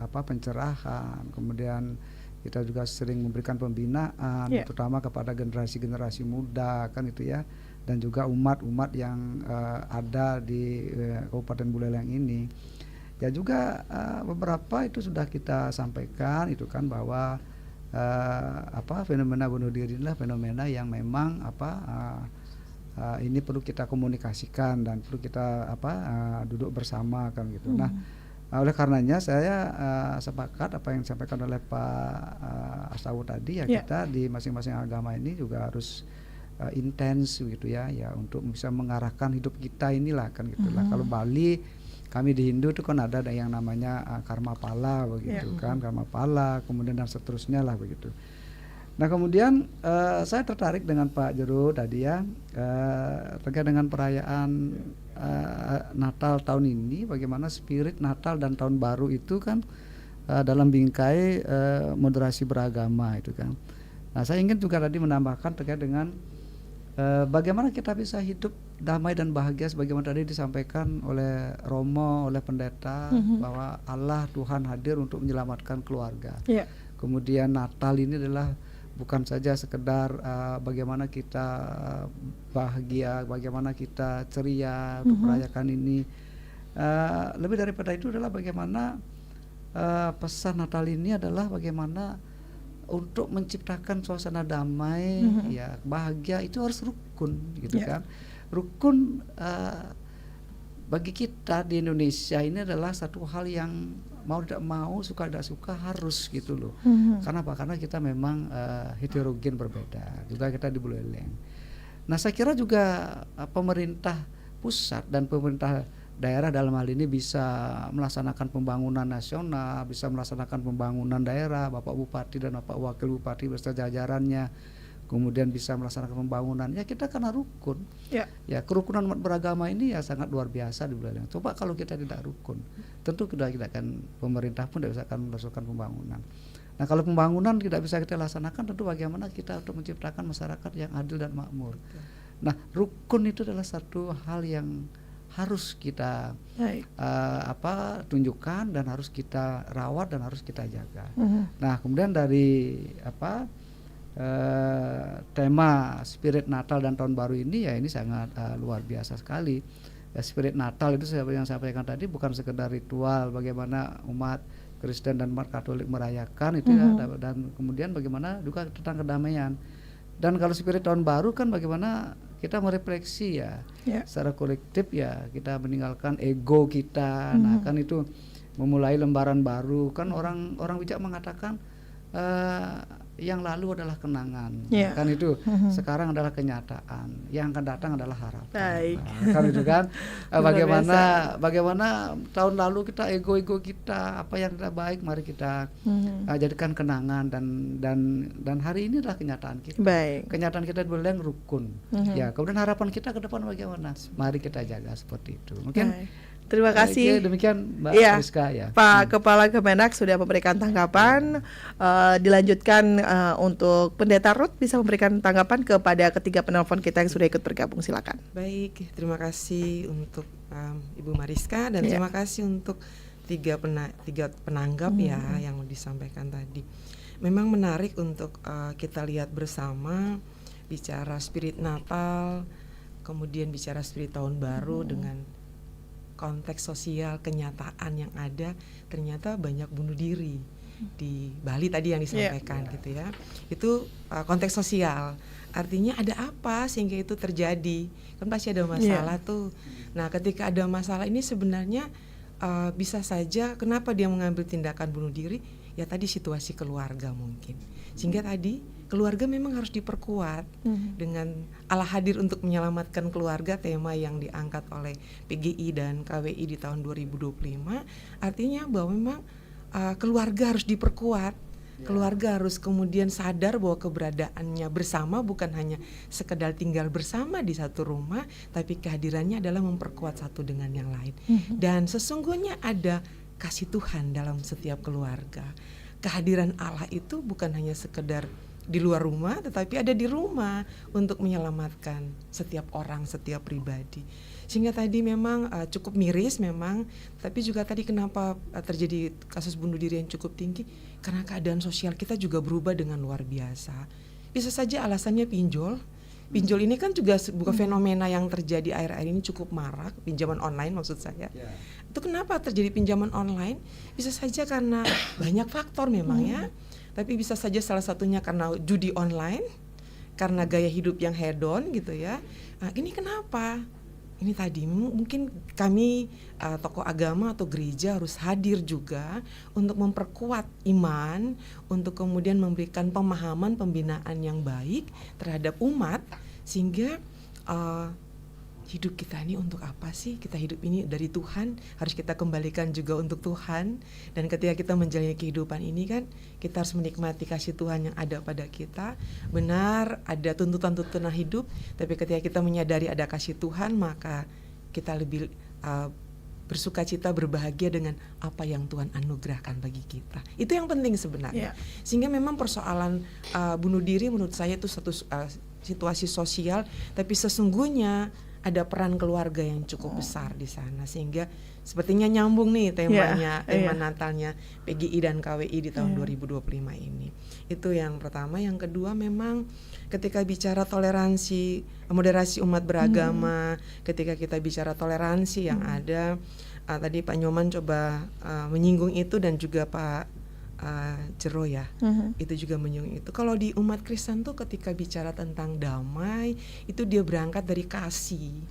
pencerahan, kemudian kita juga sering memberikan pembinaan, terutama kepada generasi-generasi muda kan itu ya, dan juga umat-umat yang ada di Kabupaten Buleleng ini. Ya juga beberapa itu sudah kita sampaikan itu kan bahwa fenomena bunuh diri inilah fenomena yang memang ini perlu kita komunikasikan dan perlu kita duduk bersama kan gitu. Nah oleh karenanya saya sepakat apa yang disampaikan oleh Pak Asawu tadi ya, kita di masing-masing agama ini juga harus intens gitu ya untuk bisa mengarahkan hidup kita inilah kan gitulah. Kalau Bali, kami di Hindu itu kan ada yang namanya karma pala begitu kan, karma pala, kemudian dan seterusnya lah begitu. Nah kemudian saya tertarik dengan Pak Jero tadi ya, terkait dengan perayaan Natal tahun ini, bagaimana spirit Natal dan Tahun Baru itu kan dalam bingkai moderasi beragama itu kan. Nah saya ingin juga tadi menambahkan terkait dengan bagaimana kita bisa hidup damai dan bahagia, sebagaimana tadi disampaikan oleh Romo, oleh pendeta, bahwa Allah Tuhan hadir untuk menyelamatkan keluarga. Kemudian Natal ini adalah bukan saja sekedar bagaimana kita bahagia, bagaimana kita ceria untuk merayakan ini. Lebih daripada itu adalah bagaimana pesan Natal ini adalah bagaimana untuk menciptakan suasana damai, ya bahagia itu harus rukun, gitu kan. Rukun bagi kita di Indonesia ini adalah satu hal yang mau tidak mau, suka tidak suka harus gitu loh. Karena apa? Karena kita memang heterogen, berbeda. Juga kita di Buleleng. Nah saya kira juga pemerintah pusat dan pemerintah daerah dalam hal ini bisa melaksanakan pembangunan nasional, bisa melaksanakan pembangunan daerah, Bapak Bupati dan Bapak Wakil Bupati beserta jajarannya, kemudian bisa melaksanakan pembangunan. Ya kita karena rukun. Ya kerukunan umat beragama ini ya sangat luar biasa di Buleleng. Coba kalau kita tidak rukun, tentu kita akan, pemerintah pun tidak bisa akan melaksanakan pembangunan. Nah kalau pembangunan tidak bisa kita laksanakan, tentu bagaimana kita untuk menciptakan masyarakat yang adil dan makmur. Nah rukun itu adalah satu hal yang harus kita tunjukkan dan harus kita rawat dan harus kita jaga. Nah kemudian dari tema spirit Natal dan Tahun Baru ini ya ini sangat luar biasa sekali. Ya, spirit Natal itu yang saya sampaikan tadi bukan sekedar ritual bagaimana umat Kristen dan umat Katolik merayakan itu ya, dan kemudian bagaimana juga tentang kedamaian. Dan kalau spirit Tahun Baru kan bagaimana kita merefleksi ya secara kolektif ya, kita meninggalkan ego kita. Nah kan itu memulai lembaran baru kan, orang bijak mengatakan yang lalu adalah kenangan, kan itu sekarang adalah kenyataan, yang akan datang adalah harapan. Nah, kan itu kan bagaimana tahun lalu kita ego kita apa yang tidak baik mari kita jadikan kenangan, dan hari ini adalah kenyataan kita. Kenyataan kita Buleleng rukun. Ya kemudian harapan kita ke depan bagaimana, mari kita jaga seperti itu. Mungkin terima kasih. Demikian Mbak Rizka ya. Pak Kepala Kemenak sudah memberikan tanggapan. Dilanjutkan untuk Pendeta Ruth bisa memberikan tanggapan kepada ketiga penelpon kita yang sudah ikut bergabung. Silakan. Baik, terima kasih untuk Ibu Mariska dan terima kasih untuk tiga penanggap ya yang disampaikan tadi. Memang menarik untuk kita lihat bersama, bicara spirit Natal, kemudian bicara spirit Tahun Baru dengan konteks sosial, kenyataan yang ada, ternyata banyak bunuh diri di Bali tadi yang disampaikan gitu ya. Itu konteks sosial. Artinya ada apa sehingga itu terjadi? Kan pasti ada masalah tuh. Nah, ketika ada masalah ini sebenarnya bisa saja kenapa dia mengambil tindakan bunuh diri? Ya tadi situasi keluarga mungkin. Sehingga tadi keluarga memang harus diperkuat dengan Allah hadir untuk menyelamatkan keluarga, tema yang diangkat oleh PGI dan KWI di tahun 2025. Artinya bahwa memang keluarga harus diperkuat. Keluarga harus kemudian sadar bahwa keberadaannya bersama bukan hanya sekedar tinggal bersama di satu rumah, tapi kehadirannya adalah memperkuat satu dengan yang lain. Dan sesungguhnya ada kasih Tuhan dalam setiap keluarga. Kehadiran Allah itu bukan hanya sekedar di luar rumah, tetapi ada di rumah untuk menyelamatkan setiap orang, setiap pribadi. Sehingga tadi memang cukup miris memang, tapi juga tadi kenapa terjadi kasus bunuh diri yang cukup tinggi, karena keadaan sosial kita juga berubah dengan luar biasa. Bisa saja alasannya pinjol. Pinjol ini kan juga bukan fenomena yang terjadi akhir-akhir ini cukup marak, pinjaman online maksud saya. Itu kenapa terjadi pinjaman online? Bisa saja karena banyak faktor memang ya. Tapi bisa saja salah satunya karena judi online, karena gaya hidup yang hedon gitu ya. Nah, ini kenapa? Ini tadi mungkin kami tokoh agama atau gereja harus hadir juga untuk memperkuat iman, untuk kemudian memberikan pemahaman pembinaan yang baik terhadap umat, sehingga hidup kita ini untuk apa sih? Kita hidup ini dari Tuhan, harus kita kembalikan juga untuk Tuhan. Dan ketika kita menjalani kehidupan ini kan, kita harus menikmati kasih Tuhan yang ada pada kita. Benar, ada tuntutan-tuntutan hidup, tapi ketika kita menyadari ada kasih Tuhan, maka kita lebih bersukacita, berbahagia dengan apa yang Tuhan anugerahkan bagi kita. Itu yang penting sebenarnya. Sehingga memang persoalan bunuh diri menurut saya itu satu situasi sosial, tapi sesungguhnya ada peran keluarga yang cukup besar di sana, sehingga sepertinya nyambung nih temanya, tema Natalnya PGI dan KWI di tahun 2025 ini. Itu yang pertama. Yang kedua, memang ketika bicara toleransi, moderasi umat beragama, ketika kita bicara toleransi yang ada, tadi Pak Nyoman coba menyinggung itu, dan juga Pak Jero ya, itu juga menyinggung itu. Kalau di umat Kristen tuh ketika bicara tentang damai, itu dia berangkat dari kasih.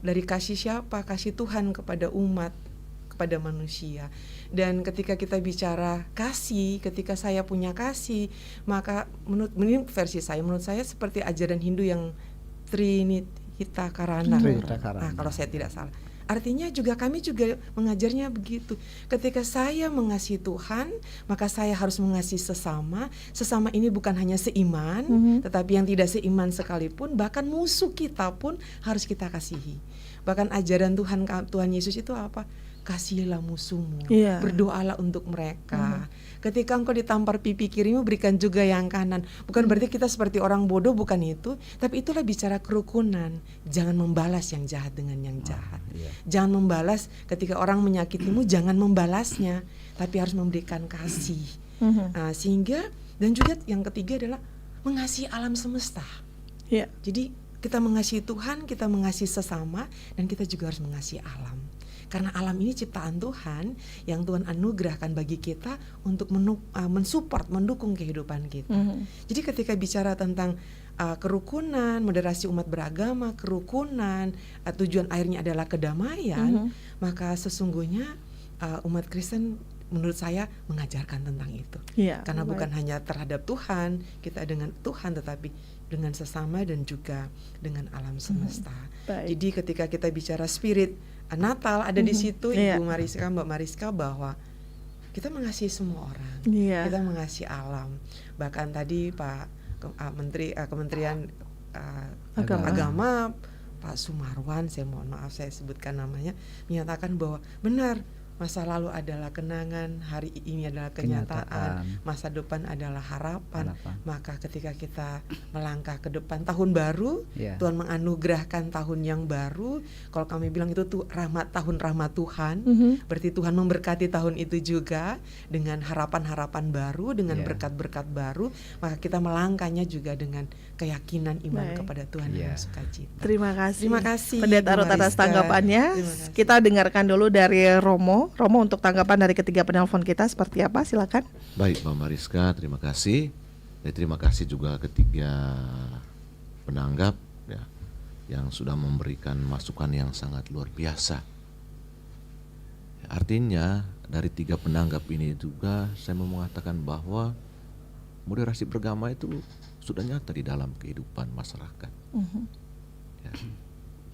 Dari kasih siapa? Kasih Tuhan kepada umat, kepada manusia. Dan ketika kita bicara kasih, ketika saya punya kasih, maka menurut versi saya, menurut saya seperti ajaran Hindu yang Trinita Karana. Nah, kalau saya tidak salah. Artinya juga kami juga mengajarnya begitu. Ketika saya mengasihi Tuhan, maka saya harus mengasihi sesama. Sesama ini bukan hanya seiman, tetapi yang tidak seiman sekalipun, bahkan musuh kita pun harus kita kasihi. Bahkan ajaran Tuhan Yesus itu apa? Kasihilah musuhmu, berdoalah untuk mereka. Ketika engkau ditampar pipi kirimu, berikan juga yang kanan. Bukan berarti kita seperti orang bodoh, bukan itu. Tapi itulah bicara kerukunan. Jangan membalas yang jahat dengan yang jahat. Jangan membalas ketika orang menyakitimu, jangan membalasnya, tapi harus memberikan kasih. Sehingga, dan juga yang ketiga adalah mengasihi alam semesta. Jadi kita mengasihi Tuhan, kita mengasihi sesama, dan kita juga harus mengasihi alam. Karena alam ini ciptaan Tuhan yang Tuhan anugerahkan bagi kita untuk mensupport, mendukung kehidupan kita. Jadi ketika bicara tentang kerukunan, moderasi umat beragama, kerukunan, tujuan akhirnya adalah kedamaian, maka sesungguhnya umat Kristen menurut saya mengajarkan tentang itu. Karena bukan hanya terhadap Tuhan, kita dengan Tuhan, tetapi dengan sesama dan juga dengan alam semesta. Jadi ketika kita bicara spirit Natal ada di situ, Ibu Mariska, Mbak Mariska, bahwa kita mengasihi semua orang, kita mengasihi alam. Bahkan tadi Pak Menteri Kementerian Agama Pak Sumarwan, saya mohon maaf saya sebutkan namanya, menyatakan bahwa benar, masa lalu adalah kenangan, hari ini adalah kenyataan, masa depan adalah harapan. Maka ketika kita melangkah ke depan tahun baru, Tuhan menganugerahkan tahun yang baru. Kalau kami bilang itu tuh tahun rahmat Tuhan, berarti Tuhan memberkati tahun itu juga dengan harapan-harapan baru, dengan berkat-berkat baru. Maka kita melangkahnya juga dengan keyakinan iman kepada Tuhan yang sukacita. Terima kasih. Terima kasih Pendeta Ruth atas tanggapannya. Kita dengarkan dulu dari Romo untuk tanggapan dari ketiga penelpon kita seperti apa, silakan. Baik Mbak Mariska, terima kasih. Dan terima kasih juga ketiga penanggap ya, yang sudah memberikan masukan yang sangat luar biasa. Artinya dari tiga penanggap ini juga saya mau mengatakan bahwa moderasi beragama itu sudah nyata di dalam kehidupan masyarakat. Ya.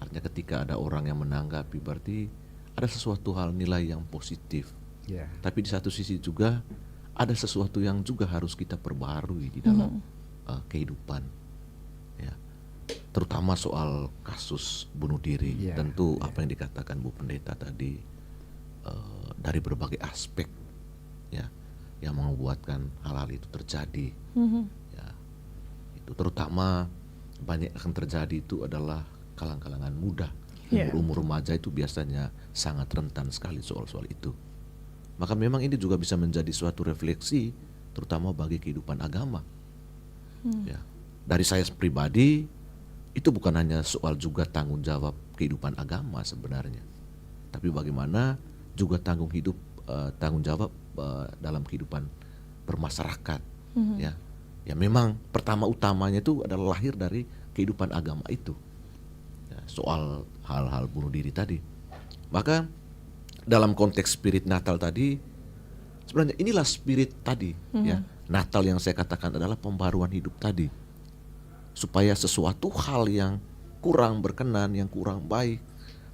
Artinya ketika ada orang yang menanggapi, berarti ada sesuatu hal nilai yang positif. Tapi di satu sisi juga ada sesuatu yang juga harus kita perbarui di dalam kehidupan. Ya. Terutama soal kasus bunuh diri. Tentu apa yang dikatakan Bu Pendeta tadi, dari berbagai aspek ya yang membuatkan hal-hal itu terjadi. Ya, itu terutama banyak akan terjadi itu adalah kalangan-kalangan muda. Umur remaja itu biasanya sangat rentan sekali soal-soal itu. Maka memang ini juga bisa menjadi suatu refleksi terutama bagi kehidupan agama. Ya, dari saya pribadi itu bukan hanya soal juga tanggung jawab kehidupan agama sebenarnya, tapi bagaimana juga tanggung jawab dalam kehidupan bermasyarakat. Ya, ya memang utamanya itu adalah lahir dari kehidupan agama itu. Ya, soal hal-hal bunuh diri tadi. Maka dalam konteks spirit Natal tadi, sebenarnya inilah spirit tadi. Ya, Natal yang saya katakan adalah pembaruan hidup tadi, supaya sesuatu hal yang kurang berkenan, yang kurang baik,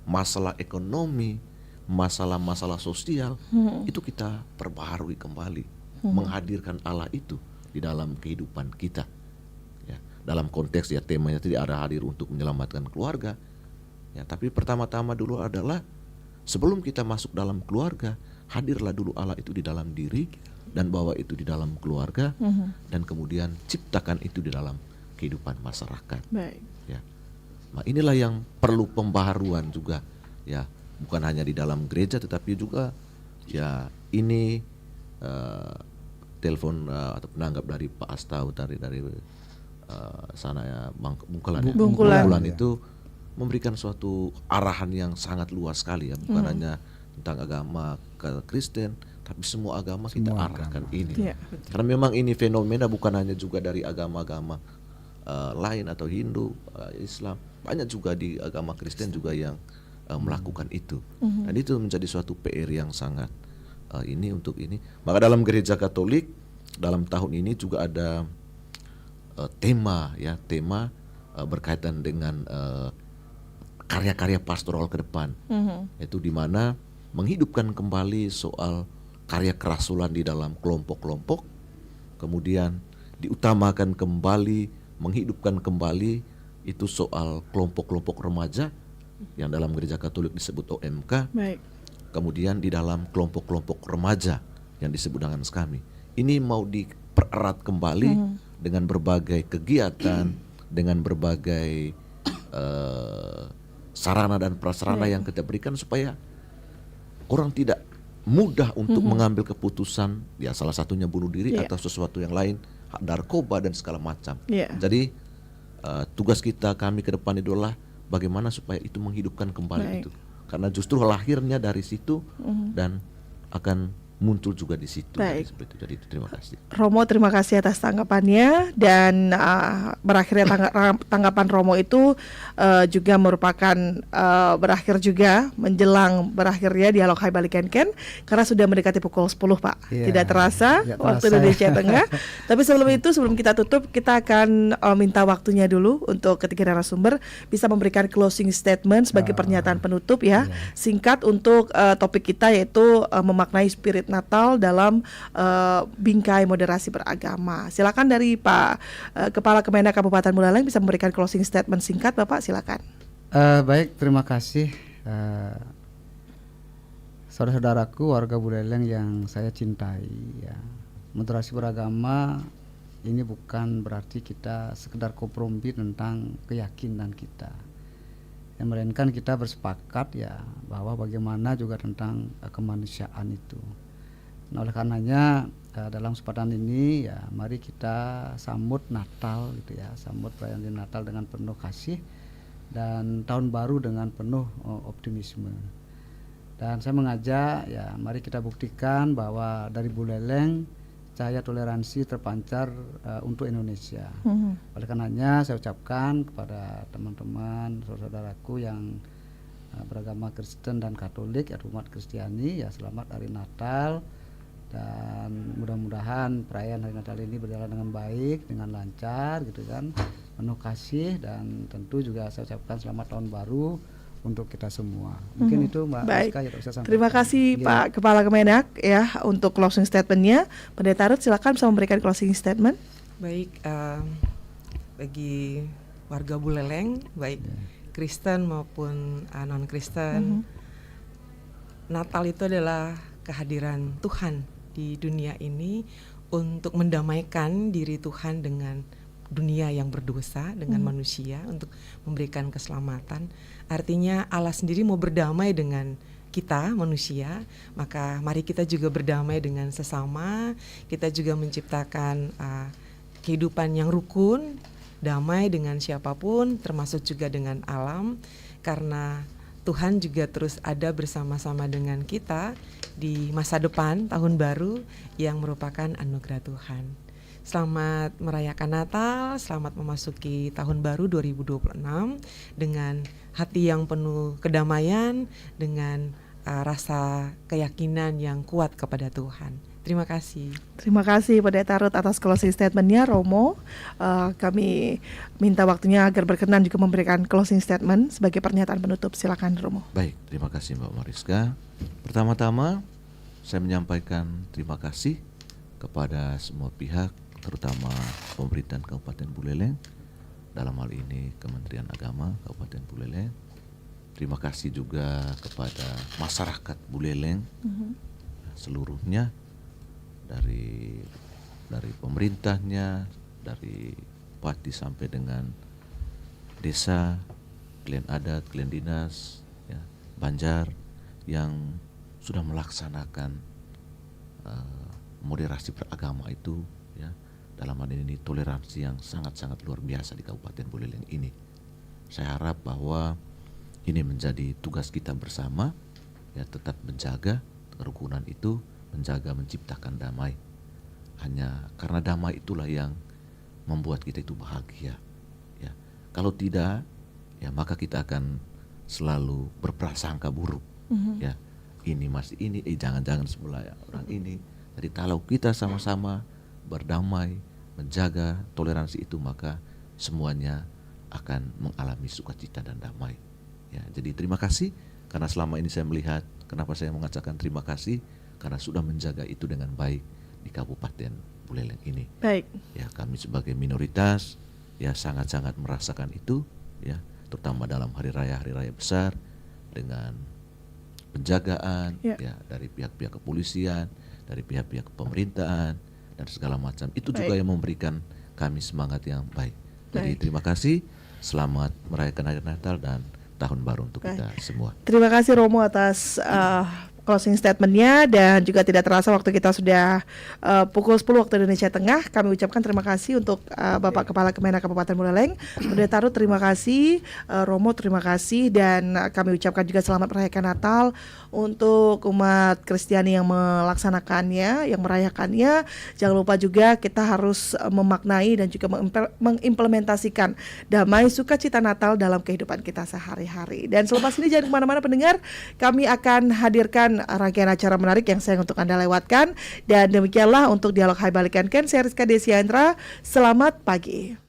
masalah ekonomi, masalah-masalah sosial, itu kita perbaharui kembali, menghadirkan Allah itu di dalam kehidupan kita. Ya, dalam konteks ya temanya tidak ada hadir untuk menyelamatkan keluarga. Ya, tapi pertama-tama dulu adalah sebelum kita masuk dalam keluarga, hadirlah dulu Allah itu di dalam diri dan bawa itu di dalam keluarga, dan kemudian ciptakan itu di dalam kehidupan masyarakat. Baik. Ya, nah inilah yang perlu pembaharuan juga. Ya, bukan hanya di dalam gereja, tetapi juga ya ini telepon atau penanggap dari Pak Astau dari sana ya Bungkulan itu memberikan suatu arahan yang sangat luas sekali ya, bukan hanya tentang agama Kristen, tapi semua agama kita arahkan ini. Karena memang ini fenomena bukan hanya juga dari agama-agama lain atau Hindu, Islam, banyak juga di agama Kristen juga yang melakukan itu. Dan itu menjadi suatu PR yang sangat ini untuk ini. Maka dalam gereja Katolik dalam tahun ini juga ada tema berkaitan dengan karya-karya pastoral ke depan. Itu di mana menghidupkan kembali soal karya kerasulan di dalam kelompok-kelompok, kemudian diutamakan kembali, menghidupkan kembali itu soal kelompok-kelompok remaja yang dalam gereja Katolik disebut OMK. Baik. Kemudian di dalam kelompok-kelompok remaja yang disebut dengan SKAMI. Ini mau dipererat kembali dengan berbagai kegiatan, dengan berbagai sarana dan prasarana yang kita berikan supaya orang tidak mudah untuk mengambil keputusan, ya salah satunya bunuh diri atau sesuatu yang lain, narkoba dan segala macam. Jadi tugas kami ke depan itu adalah bagaimana supaya itu menghidupkan kembali itu, karena justru lahirnya dari situ dan akan muncul juga di situ. Jadi itu terima kasih. Romo, terima kasih atas tanggapannya, dan berakhirnya tanggapan Romo itu juga merupakan berakhir juga menjelang berakhirnya dialog Hai Bali Ken-Ken, karena sudah mendekati pukul 10 Pak. Tidak terasa waktu Indonesia Tengah. Tapi sebelum kita tutup, kita akan minta waktunya dulu untuk ketiga narasumber bisa memberikan closing statement sebagai pernyataan penutup ya, singkat untuk topik kita, yaitu memaknai spirit Natal dalam bingkai moderasi beragama. Silakan dari Pak Kepala Kemenak Kabupaten Buleleng bisa memberikan closing statement singkat, Bapak, silakan. Baik, terima kasih saudara-saudaraku warga Buleleng yang saya cintai ya. Moderasi beragama ini bukan berarti kita sekedar kompromi tentang keyakinan kita, yang melainkan kita bersepakat ya bahwa bagaimana juga tentang kemanusiaan itu. Nah, oleh karenanya dalam kesempatan ini ya mari kita sambut Natal gitu ya, sambut perayaan Natal dengan penuh kasih dan tahun baru dengan penuh optimisme. Dan saya mengajak ya mari kita buktikan bahwa dari Buleleng cahaya toleransi terpancar untuk Indonesia. Oleh karenanya saya ucapkan kepada teman-teman saudaraku yang beragama Kristen dan Katolik ya, umat Kristiani ya, selamat hari Natal. Dan mudah-mudahan perayaan hari Natal ini berjalan dengan baik, dengan lancar gitu kan, penuh kasih, dan tentu juga saya ucapkan selamat tahun baru untuk kita semua. Mungkin itu Mbak Rizka yang bisa sampaikan. Terima kasih Pak Kepala Kemenak ya untuk closing statementnya. Pendeta Ruth silakan bisa memberikan closing statement. Baik, bagi warga Buleleng, baik Kristen maupun non Kristen, Natal itu adalah kehadiran Tuhan di dunia ini untuk mendamaikan diri Tuhan dengan dunia yang berdosa, dengan manusia, untuk memberikan keselamatan. Artinya Allah sendiri mau berdamai dengan kita manusia, maka mari kita juga berdamai dengan sesama. Kita juga menciptakan kehidupan yang rukun, damai dengan siapapun, termasuk juga dengan alam, karena Tuhan juga terus ada bersama-sama dengan kita di masa depan, tahun baru yang merupakan anugerah Tuhan. Selamat merayakan Natal, selamat memasuki tahun baru 2026 dengan hati yang penuh kedamaian, dengan rasa keyakinan yang kuat kepada Tuhan. Terima kasih. Terima kasih Pendeta Ruth atas closing statement-nya, Romo. Kami minta waktunya agar berkenan juga memberikan closing statement sebagai pernyataan penutup. Silakan, Romo. Baik, terima kasih Mbak Mariska. Pertama-tama saya menyampaikan terima kasih kepada semua pihak, terutama pemerintahan Kabupaten Buleleng, dalam hal ini Kementerian Agama Kabupaten Buleleng. Terima kasih juga kepada masyarakat Buleleng seluruhnya, dari pemerintahnya, dari bupati sampai dengan desa, klien adat, klien dinas, ya, Banjar, yang sudah melaksanakan moderasi beragama itu, ya, dalam hal ini toleransi yang sangat-sangat luar biasa di Kabupaten Buleleng ini. Saya harap bahwa ini menjadi tugas kita bersama, ya, tetap menjaga kerukunan itu, menjaga menciptakan damai. Hanya karena damai itulah yang membuat kita itu bahagia, ya. Kalau tidak, ya maka kita akan selalu berprasangka buruk, ya. Ini masih ini, jangan-jangan sebelah orang ini. Jadi kalau kita sama-sama berdamai, menjaga toleransi itu, maka semuanya akan mengalami sukacita dan damai. Ya, jadi terima kasih karena selama ini saya melihat, kenapa saya mengatakan terima kasih, karena sudah menjaga itu dengan baik di Kabupaten Buleleng ini. Baik. Ya, kami sebagai minoritas ya sangat-sangat merasakan itu, ya, terutama dalam hari raya besar, dengan penjagaan ya dari pihak-pihak kepolisian, dari pihak-pihak pemerintahan dan segala macam. Itu juga yang memberikan kami semangat yang baik. Jadi terima kasih, selamat merayakan hari Natal dan tahun baru untuk kita semua. Terima kasih Romo atas closing statement-nya, dan juga tidak terasa waktu kita sudah pukul 10 waktu Indonesia Tengah. Kami ucapkan terima kasih untuk Bapak Kepala Kemenak Kabupaten Buleleng, Pendeta Ruth terima kasih, Romo terima kasih, dan kami ucapkan juga selamat merayakan Natal untuk umat Kristiani yang melaksanakannya, yang merayakannya. Jangan lupa juga kita harus memaknai dan juga mengimplementasikan damai sukacita Natal dalam kehidupan kita sehari-hari. Dan selepas ini jangan kemana-mana pendengar, kami akan hadirkan rangkaian acara menarik yang sayang untuk Anda lewatkan. Dan demikianlah untuk Dialog Hai Balikan Ken, saya Rizka Desiandra. Selamat pagi.